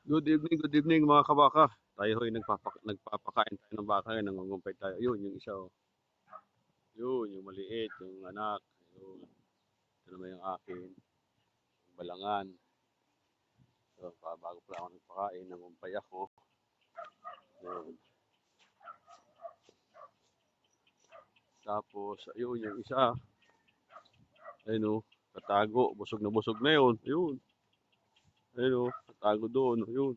Good evening mga kabaka. Tayo ho'y nagpapakain tayo ng baka, nangungumpay tayo. Yun, yung isa oh. Yun, yung maliit, yung anak. Yun, ito naman yung akin, yung balangan. So, bago pa ako nagpakain, nangumpay ako. Yun. Tapos, ayun, yung isa. Ayun oh, katago, busog na yun. Ayun, ayun oh, katago doon. Ayun,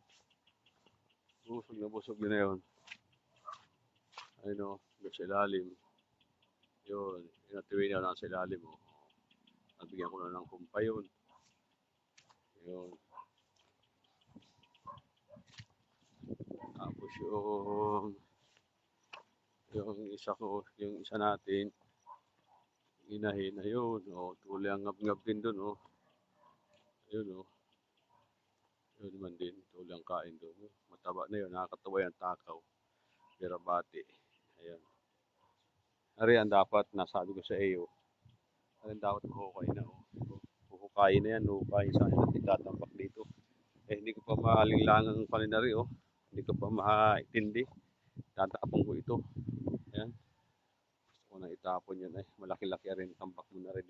busog na yun. Ayun oh, doon sa ilalim. Yun, inatiwi na lang sa ilalim oh. Nabigyan ko na ng kumpay yun. Yun. Tapos yung isa natin, inahin na yun. O, tuloy ang ngab-ngab din dun, oh. Ayun, oh. Yun naman din, tuloy ang kain dun. Mataba na yun, nakakatawa yung takaw. Birabati. Ayan. Ari ang dapat, nasabi ko sa iyo. Ari ang dapat mahukain na, oh. Huhukayin na yan, huhukayin sa akin at itatambak dito. Eh, hindi ko pa mahalinglangang paninari, oh. Hindi ko pa maitindi. Tatapon ko ito. Ayan. Gusto ko na itapon yan, eh. Malaki-laki rin, tambak mo na rin